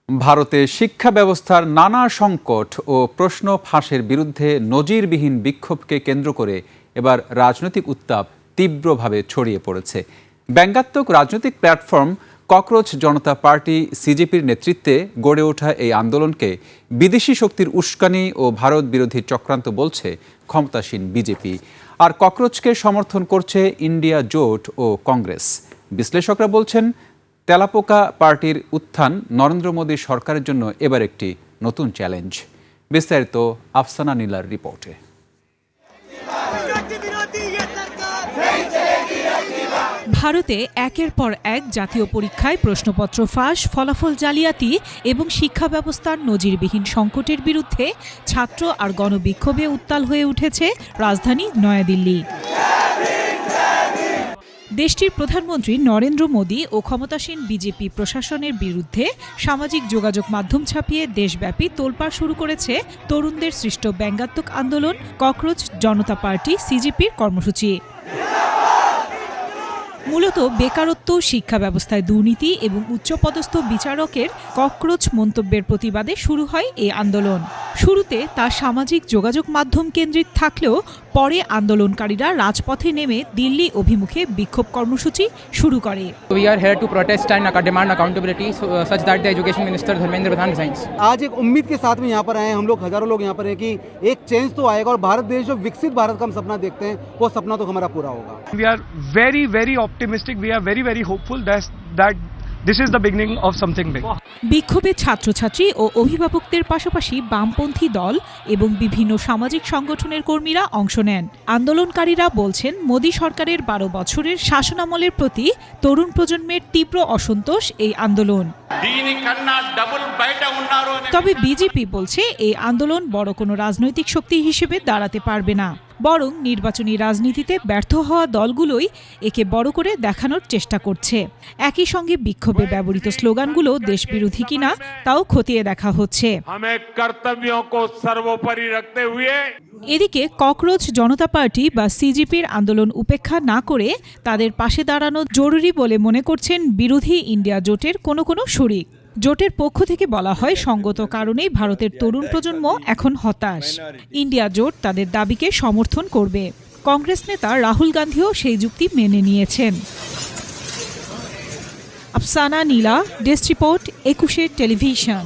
ভারতে শিক্ষা ব্যবস্থার নানা সংকট ও প্রশ্ন ফাঁসের বিরুদ্ধে নজিরবিহীন বিক্ষোভকে কেন্দ্র করে এবার রাজনৈতিক উত্তাপ তীব্রভাবে ছড়িয়ে পড়েছে। ব্যঙ্গাত্মক রাজনৈতিক প্ল্যাটফর্ম ককরোচ জনতা পার্টি সিজেপির নেতৃত্বে গড়ে ওঠা এই আন্দোলনকে বিদেশি শক্তির উস্কানি ও ভারত বিরোধী চক্রান্ত বলছে ক্ষমতাসীন বিজেপি। আর ককরোচকে সমর্থন করছে ইন্ডিয়া জোট ও কংগ্রেস। বিশ্লেষকরা বলছেন তেলাপোকা পার্টির উত্থান নরেন্দ্র মোদী সরকারের জন্য এবার একটি নতুন চ্যালেঞ্জ। বিস্তারিত আফসানা নীলার রিপোর্টে। ভারতে একের পর এক জাতীয় পরীক্ষায় প্রশ্নপত্র ফাঁস, ফলাফল জালিয়াতি এবং শিক্ষা ব্যবস্থার নজিরবিহীন সংকটের বিরুদ্ধে ছাত্র আর গণবিক্ষোভে উত্তাল হয়ে উঠেছে রাজধানী নয়াদিল্লি। দেশটির প্রধানমন্ত্রী নরেন্দ্র মোদী ও ক্ষমতাসীন বিজেপি প্রশাসনের বিরুদ্ধে সামাজিক যোগাযোগ মাধ্যম ছাপিয়ে দেশব্যাপী তোলপাড় শুরু করেছে তরুণদের সৃষ্ট ব্যঙ্গাত্মক আন্দোলন ককরোচ জনতা পার্টি সিজেপির কর্মসূচি। মূলত বেকারত্ব, শিক্ষা ব্যবস্থায় দুর্নীতি এবং উচ্চপদস্থ বিচারকের ককরোচ মন্তব্যের প্রতিবাদে শুরু হয় এই আন্দোলন। শুরুতে তা সামাজিক যোগাযোগ মাধ্যম কেন্দ্রিক থাকলেও পরে আন্দোলনকারীরা রাজপথে নেমে দিল্লি অভিমুখে বিক্ষোভ কর্মসূচি শুরু করে। We are here to protest and demand accountability such that the education minister Dharmendra Pradhan resigns. आज एक उम्मीद के साथ में यहाँ पर आए हैं हम लोग, हजारों लोग यहाँ पर हैं कि एक चेंज तो आएगा और भारत देश जो विकसित भारत का हम सपना देखते हैं वो सपना तो हमारा पूरा होगा। We are very optimistic. We are very hopeful that this is the beginning of something big. বিক্ষোভে ছাত্রছাত্রী ও অভিভাবকদের পাশাপাশি বামপন্থী দল এবং বিভিন্ন সামাজিক সংগঠনের কর্মীরা অংশ নেন। আন্দোলনকারীরা বলছেন মোদী সরকারের 12 বছরের শাসনামলের প্রতি তরুণ প্রজন্মের তীব্র অসন্তোষ এই আন্দোলন। তবে বিজেপি বলছে এই আন্দোলন বড় কোনো রাজনৈতিক শক্তি হিসেবে দাঁড়াতে পারবে না, বরং নির্বাচনী রাজনীতিতে ব্যর্থ হওয়া দলগুলোই একে বড় করে দেখানোর চেষ্টা করছে। একই সঙ্গে বিক্ষোভে ব্যবহৃত স্লোগানগুলো দেশবিরোধী কিনা তাও খতিয়ে দেখা হচ্ছে। এদিকে ককরোচ জনতা পার্টি বা সিজেপির আন্দোলন উপেক্ষা না করে তাদের পাশে দাঁড়ানো জরুরি বলে মনে করছেন বিরোধী ইন্ডিয়া জোটের কোনো শরিক। জোটের পক্ষ থেকে বলা হয়, সঙ্গত কারণেই ভারতের তরুণ প্রজন্ম এখন হতাশ। ইন্ডিয়া জোট তাদের দাবিকে সমর্থন করবে। কংগ্রেস নেতা রাহুল গান্ধীও সেই যুক্তি মেনে নিয়েছেন। আফসানা নীলা, ডেস্ক রিপোর্ট, 21 টেলিভিশন।